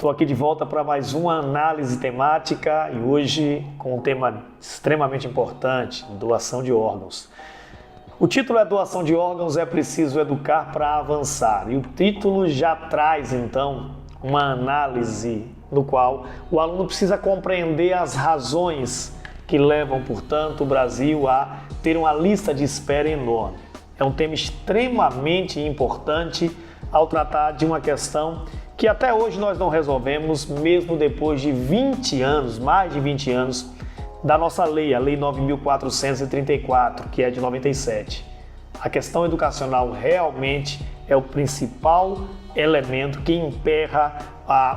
Estou aqui de volta para mais uma análise temática e hoje com um tema extremamente importante, doação de órgãos. O título é Doação de órgãos é preciso educar para avançar e o título já traz então uma análise no qual o aluno precisa compreender as razões que levam, portanto, o Brasil a ter uma lista de espera enorme. É um tema extremamente importante ao tratar de uma questão que até hoje nós não resolvemos, mesmo depois de 20 anos, mais de 20 anos, da nossa lei, a Lei 9.434, que é de 97. A questão educacional realmente é o principal elemento que emperra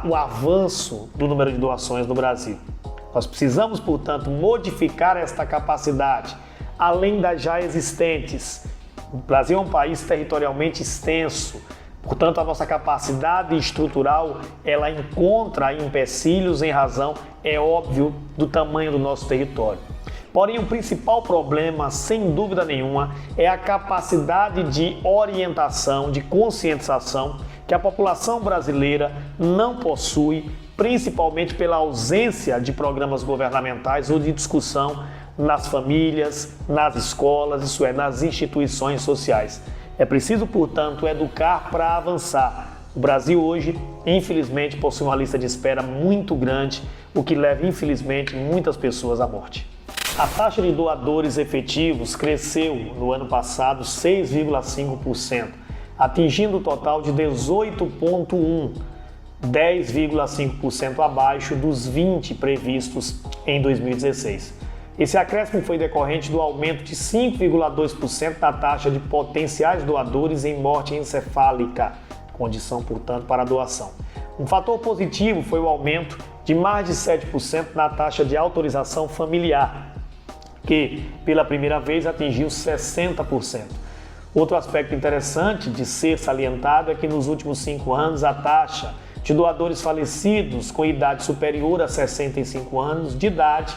o avanço do número de doações no Brasil. Nós precisamos, portanto, modificar esta capacidade, além das já existentes. O Brasil é um país territorialmente extenso, portanto, a nossa capacidade estrutural, ela encontra empecilhos em razão, é óbvio, do tamanho do nosso território. Porém, o principal problema, sem dúvida nenhuma, é a capacidade de orientação, de conscientização que a população brasileira não possui, principalmente pela ausência de programas governamentais ou de discussão nas famílias, nas escolas, isso é, nas instituições sociais. É preciso, portanto, educar para avançar. O Brasil hoje, infelizmente, possui uma lista de espera muito grande, o que leva, infelizmente, muitas pessoas à morte. A taxa de doadores efetivos cresceu no ano passado 6,5%, atingindo o total de 18,1%, 10,5% abaixo dos 20% previstos em 2016. Esse acréscimo foi decorrente do aumento de 5,2% da taxa de potenciais doadores em morte encefálica, condição, portanto, para a doação. Um fator positivo foi o aumento de mais de 7% na taxa de autorização familiar, que, pela primeira vez, atingiu 60%. Outro aspecto interessante de ser salientado é que nos últimos 5 anos a taxa de doadores falecidos com idade superior a 65 anos de idade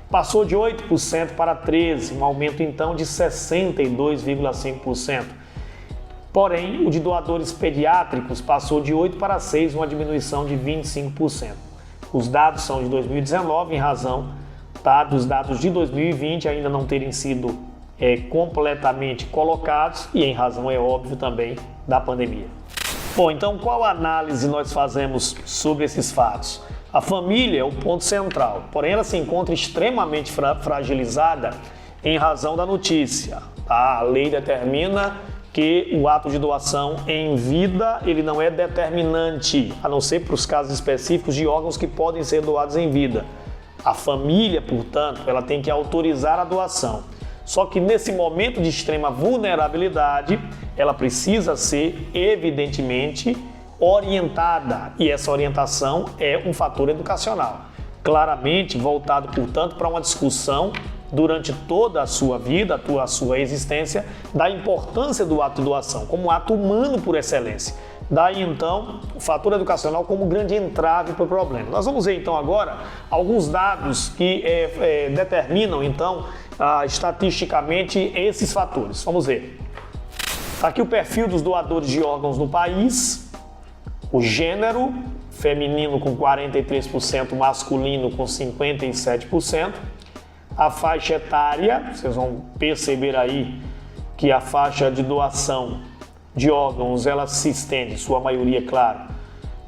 passou de 8% para 13%, um aumento então de 62,5%. Porém, o de doadores pediátricos passou de 8% para 6%, uma diminuição de 25%. Os dados são de 2019, em razão dos dados de 2020 ainda não terem sido completamente colocados e em razão, é óbvio, também da pandemia. Bom, então qual análise nós fazemos sobre esses fatos? A família é o ponto central, porém ela se encontra extremamente fragilizada em razão da notícia. A lei determina que o ato de doação em vida ele não é determinante, a não ser para os casos específicos de órgãos que podem ser doados em vida. A família, portanto, ela tem que autorizar a doação. Só que nesse momento de extrema vulnerabilidade, ela precisa ser, evidentemente, orientada, e essa orientação é um fator educacional, claramente voltado, portanto, para uma discussão durante toda a sua vida, a sua existência, da importância do ato de doação, como um ato humano por excelência. Daí, então, o fator educacional como grande entrave para o problema. Nós vamos ver, então, agora alguns dados que determinam, então, estatisticamente esses fatores. Vamos ver. Está aqui o perfil dos doadores de órgãos no país. O gênero, feminino com 43%, masculino com 57%. A faixa etária, vocês vão perceber aí que a faixa de doação de órgãos, ela se estende, sua maioria, claro,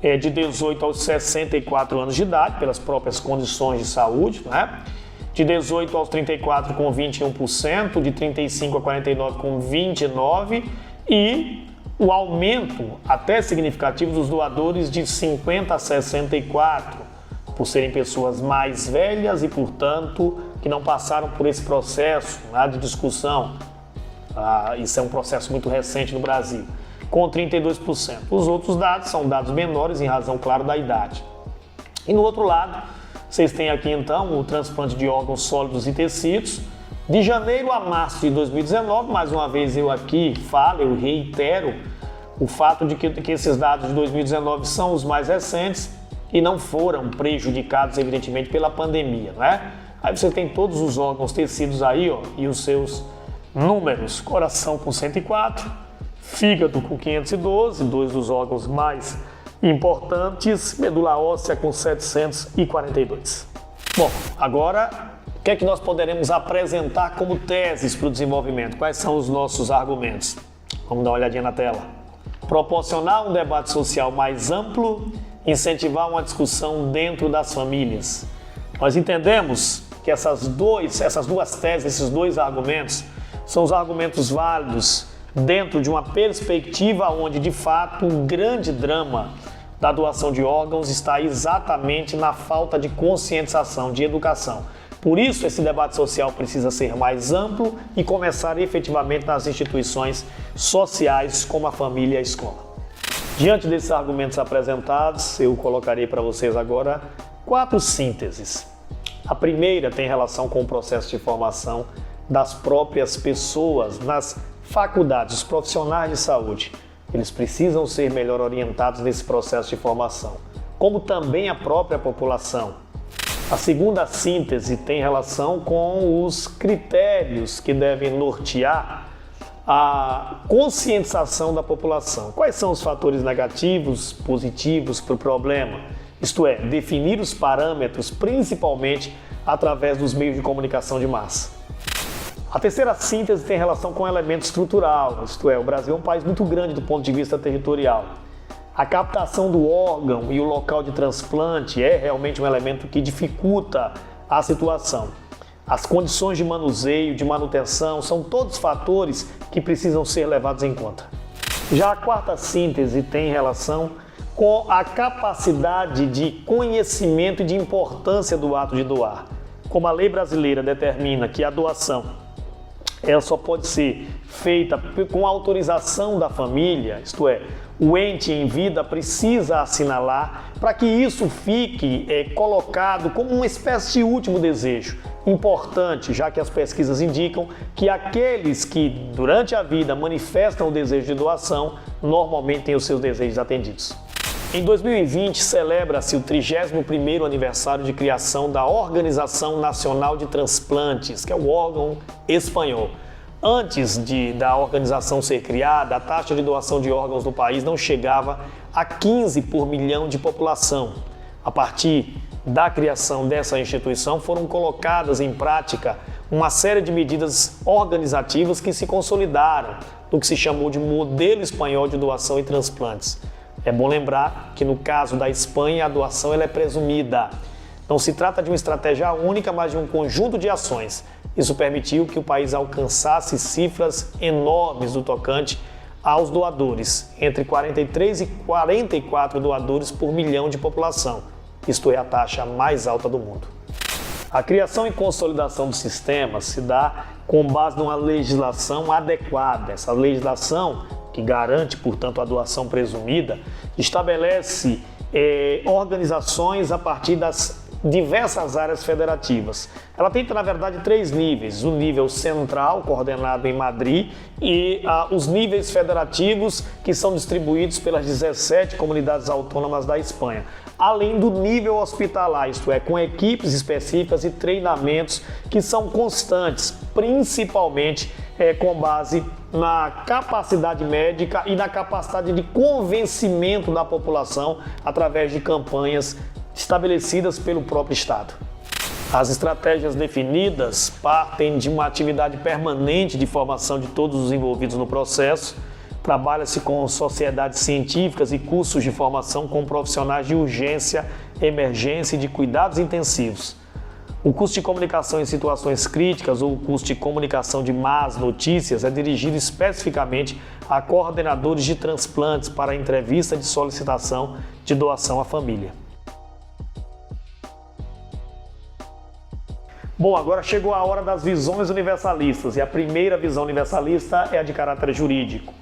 é de 18 aos 64 anos de idade, pelas próprias condições de saúde, né? De 18 aos 34 com 21%, de 35 a 49 com 29% e o aumento até significativo dos doadores de 50 a 64, por serem pessoas mais velhas e, portanto, que não passaram por esse processo de discussão. Isso é um processo muito recente no Brasil, com 32%. Os outros dados são dados menores em razão, claro, da idade. E no outro lado, vocês têm aqui então o transplante de órgãos sólidos e tecidos. De janeiro a março de 2019, mais uma vez eu aqui eu reitero o fato de que esses dados de 2019 são os mais recentes e não foram prejudicados, evidentemente, pela pandemia, né? Aí você tem todos os órgãos tecidos aí, ó, e os seus números. Coração com 104, fígado com 512, dois dos órgãos mais importantes, medula óssea com 742. Bom, agora o que é que nós poderemos apresentar como teses para o desenvolvimento? Quais são os nossos argumentos? Vamos dar uma olhadinha na tela. Proporcionar um debate social mais amplo, incentivar uma discussão dentro das famílias. Nós entendemos que essas duas teses, esses dois argumentos, são os argumentos válidos dentro de uma perspectiva onde, de fato, o grande drama da doação de órgãos está exatamente na falta de conscientização, de educação. Por isso, esse debate social precisa ser mais amplo e começar efetivamente nas instituições sociais, como a família e a escola. Diante desses argumentos apresentados, eu colocarei para vocês agora 4 sínteses. A primeira tem relação com o processo de formação das próprias pessoas nas faculdades, os profissionais de saúde. Eles precisam ser melhor orientados nesse processo de formação, como também a própria população. A segunda síntese tem relação com os critérios que devem nortear a conscientização da população. Quais são os fatores negativos, positivos para o problema? Isto é, definir os parâmetros, principalmente através dos meios de comunicação de massa. A terceira síntese tem relação com o elemento estrutural, isto é, o Brasil é um país muito grande do ponto de vista territorial. A captação do órgão e o local de transplante é realmente um elemento que dificulta a situação. As condições de manuseio, de manutenção, são todos fatores que precisam ser levados em conta. Já a quarta síntese tem relação com a capacidade de conhecimento e de importância do ato de doar. Como a lei brasileira determina que a doação ela só pode ser feita com autorização da família, isto é, o ente em vida precisa assinalar para que isso fique colocado como uma espécie de último desejo. Importante, já que as pesquisas indicam que aqueles que durante a vida manifestam o desejo de doação, normalmente têm os seus desejos atendidos. Em 2020, celebra-se o 31º aniversário de criação da Organização Nacional de Transplantes, que é o órgão espanhol. Antes da organização ser criada, a taxa de doação de órgãos no país não chegava a 15 por milhão de população. A partir da criação dessa instituição, foram colocadas em prática uma série de medidas organizativas que se consolidaram no que se chamou de modelo espanhol de doação e transplantes. É bom lembrar que no caso da Espanha a doação ela é presumida. Não se trata de uma estratégia única, mas de um conjunto de ações. Isso permitiu que o país alcançasse cifras enormes no tocante aos doadores, entre 43 e 44 doadores por milhão de população. Isto é a taxa mais alta do mundo. A criação e consolidação do sistema se dá com base numa legislação adequada. Essa legislação que garante, portanto, a doação presumida, estabelece organizações a partir das diversas áreas federativas. Ela tem, na verdade, 3 níveis. O nível central, coordenado em Madrid, e os níveis federativos, que são distribuídos pelas 17 comunidades autônomas da Espanha. Além do nível hospitalar, isto é, com equipes específicas e treinamentos que são constantes, principalmente com base na capacidade médica e na capacidade de convencimento da população através de campanhas estabelecidas pelo próprio Estado. As estratégias definidas partem de uma atividade permanente de formação de todos os envolvidos no processo. Trabalha-se com sociedades científicas e cursos de formação com profissionais de urgência, emergência e de cuidados intensivos. O curso de comunicação em situações críticas ou o curso de comunicação de más notícias é dirigido especificamente a coordenadores de transplantes para a entrevista de solicitação de doação à família. Bom, agora chegou a hora das visões universalistas e a primeira visão universalista é a de caráter jurídico.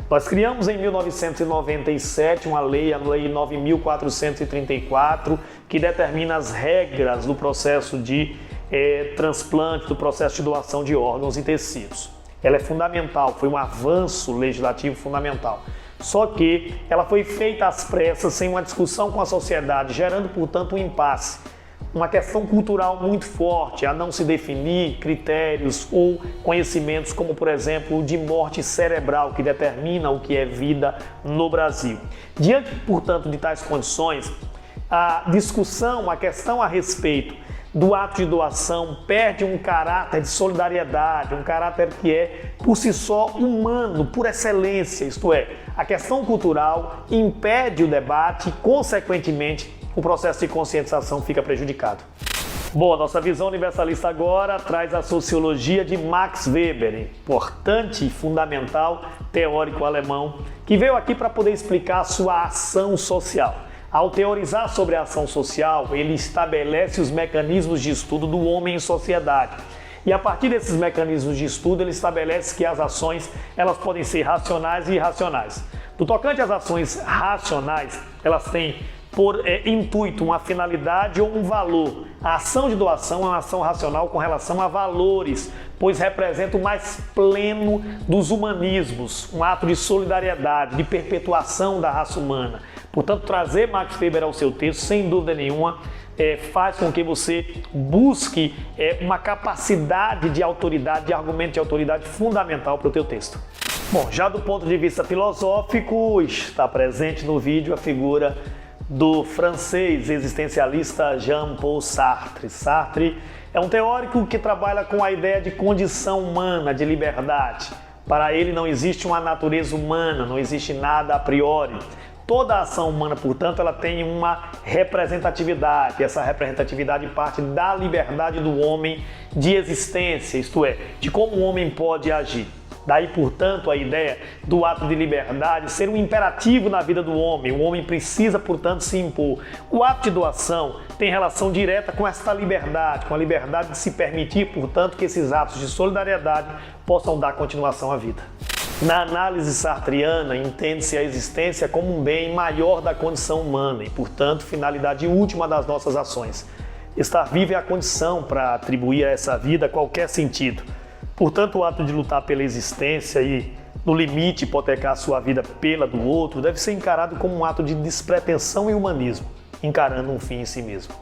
Nós criamos em 1997 uma lei, a Lei 9.434, que determina as regras do processo de transplante, do processo de doação de órgãos e tecidos. Ela é fundamental, foi um avanço legislativo fundamental. Só que ela foi feita às pressas, sem uma discussão com a sociedade, gerando, portanto, um impasse. uma questão cultural muito forte, a não se definir critérios ou conhecimentos como, por exemplo, o de morte cerebral, que determina o que é vida no Brasil. Diante, portanto, de tais condições, a discussão, a questão a respeito do ato de doação perde um caráter de solidariedade, um caráter que é, por si só, humano, por excelência, isto é, a questão cultural impede o debate e, consequentemente, o processo de conscientização fica prejudicado. Bom, a nossa visão universalista agora traz a sociologia de Max Weber, importante e fundamental teórico alemão, que veio aqui para poder explicar a sua ação social. Ao teorizar sobre a ação social, ele estabelece os mecanismos de estudo do homem em sociedade. E a partir desses mecanismos de estudo, ele estabelece que as ações elas podem ser racionais e irracionais. No tocante às ações racionais, elas têm por intuito uma finalidade ou um valor. A ação de doação é uma ação racional com relação a valores, pois representa o mais pleno dos humanismos, um ato de solidariedade, de perpetuação da raça humana. Portanto, trazer Max Weber ao seu texto, sem dúvida nenhuma, faz com que você busque uma capacidade de autoridade, de argumento de autoridade fundamental para o teu texto. Bom, já do ponto de vista filosófico, está presente no vídeo a figura do francês existencialista Jean-Paul Sartre. Sartre é um teórico que trabalha com a ideia de condição humana, de liberdade. Para ele não existe uma natureza humana, não existe nada a priori. Toda a ação humana, portanto, ela tem uma representatividade. Essa representatividade parte da liberdade do homem de existência, isto é, de como o homem pode agir. Daí, portanto, a ideia do ato de liberdade ser um imperativo na vida do homem. O homem precisa, portanto, se impor. O ato de doação tem relação direta com esta liberdade, com a liberdade de se permitir, portanto, que esses atos de solidariedade possam dar continuação à vida. Na análise sartriana, entende-se a existência como um bem maior da condição humana e, portanto, finalidade última das nossas ações. Estar vivo é a condição para atribuir a essa vida qualquer sentido. Portanto, o ato de lutar pela existência e, no limite, hipotecar sua vida pela do outro deve ser encarado como um ato de despretensão e humanismo, encarando um fim em si mesmo.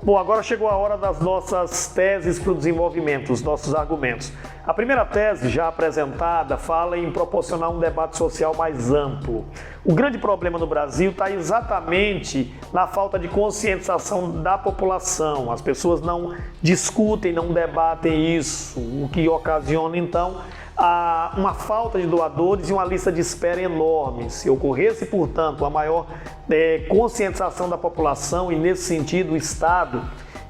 Bom, agora chegou a hora das nossas teses para o desenvolvimento, os nossos argumentos. A primeira tese, já apresentada, fala em proporcionar um debate social mais amplo. O grande problema no Brasil está exatamente na falta de conscientização da população. As pessoas não discutem, não debatem isso, o que ocasiona, então, uma falta de doadores e uma lista de espera enorme. Se ocorresse, portanto, a maior conscientização da população e, nesse sentido, o Estado,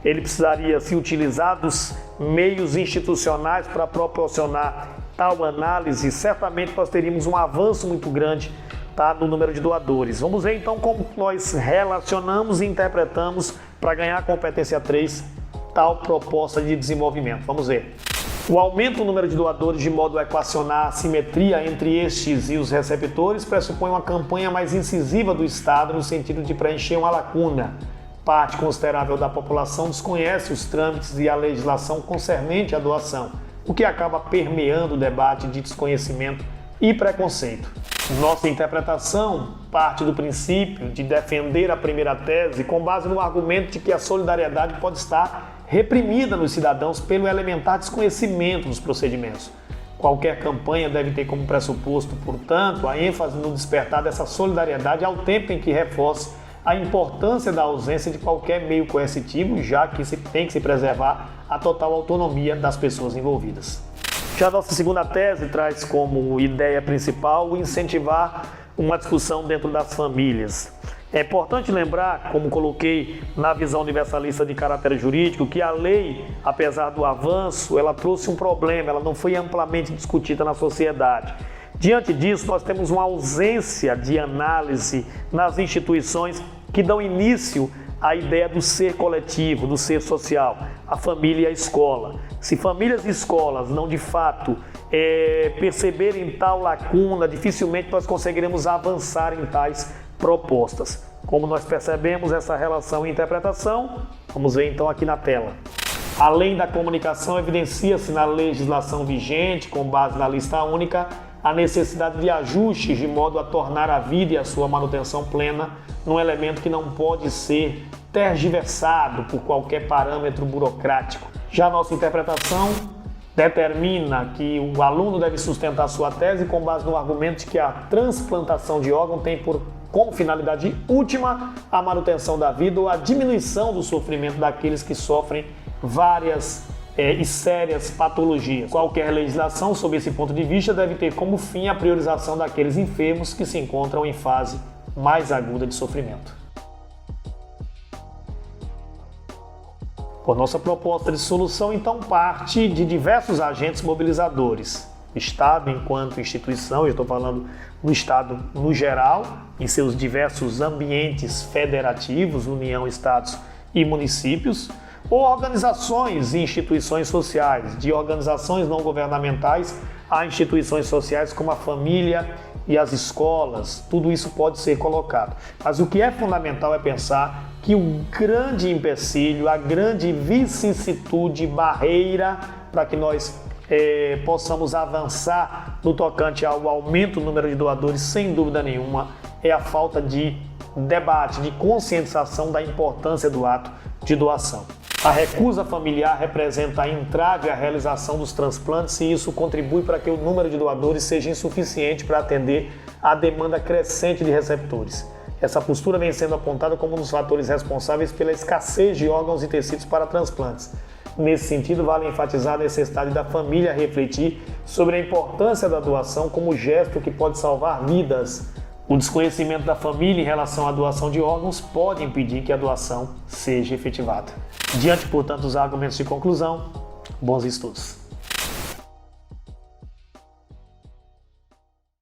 ele precisaria se utilizar dos meios institucionais para proporcionar tal análise. Certamente nós teríamos um avanço muito grande, tá, no número de doadores. Vamos ver então como nós relacionamos e interpretamos para ganhar a competência 3 tal proposta de desenvolvimento. Vamos ver. O aumento do número de doadores de modo a equacionar a simetria entre estes e os receptores pressupõe uma campanha mais incisiva do Estado no sentido de preencher uma lacuna. Parte considerável da população desconhece os trâmites e a legislação concernente à doação, o que acaba permeando o debate de desconhecimento e preconceito. Nossa interpretação parte do princípio de defender a primeira tese com base no argumento de que a solidariedade pode estar reprimida nos cidadãos pelo elementar desconhecimento dos procedimentos. Qualquer campanha deve ter como pressuposto, portanto, a ênfase no despertar dessa solidariedade ao tempo em que reforce a importância da ausência de qualquer meio coercitivo, já que se tem que se preservar a total autonomia das pessoas envolvidas. Já a nossa segunda tese traz como ideia principal o incentivar uma discussão dentro das famílias. É importante lembrar, como coloquei na visão universalista de caráter jurídico, que a lei, apesar do avanço, ela trouxe um problema, ela não foi amplamente discutida na sociedade. Diante disso, nós temos uma ausência de análise nas instituições que dão início à ideia do ser coletivo, do ser social, a família e a escola. Se famílias e escolas não, de fato, perceberem tal lacuna, dificilmente nós conseguiremos avançar em tais propostas. Como nós percebemos essa relação e interpretação, vamos ver então aqui na tela. Além da comunicação, evidencia-se na legislação vigente, com base na lista única, a necessidade de ajustes de modo a tornar a vida e a sua manutenção plena num elemento que não pode ser tergiversado por qualquer parâmetro burocrático. Já a nossa interpretação determina que o aluno deve sustentar sua tese com base no argumento de que a transplantação de órgão tem como finalidade última a manutenção da vida ou a diminuição do sofrimento daqueles que sofrem várias e sérias patologias. Qualquer legislação, sob esse ponto de vista, deve ter como fim a priorização daqueles enfermos que se encontram em fase mais aguda de sofrimento. Por nossa proposta de solução, então, parte de diversos agentes mobilizadores. Estado enquanto instituição, eu estou falando no Estado no geral, em seus diversos ambientes federativos, União, Estados e municípios, ou organizações e instituições sociais, de organizações não governamentais a instituições sociais como a família e as escolas, tudo isso pode ser colocado. Mas o que é fundamental é pensar que o grande empecilho, a grande vicissitude, barreira para que nós possamos avançar no tocante ao aumento do número de doadores, sem dúvida nenhuma, é a falta de debate, de conscientização da importância do ato de doação. A recusa familiar representa a entrave à realização dos transplantes e isso contribui para que o número de doadores seja insuficiente para atender à demanda crescente de receptores. Essa postura vem sendo apontada como um dos fatores responsáveis pela escassez de órgãos e tecidos para transplantes. Nesse sentido, vale enfatizar a necessidade da família refletir sobre a importância da doação como gesto que pode salvar vidas. O desconhecimento da família em relação à doação de órgãos pode impedir que a doação seja efetivada. Diante, portanto, dos argumentos de conclusão, bons estudos.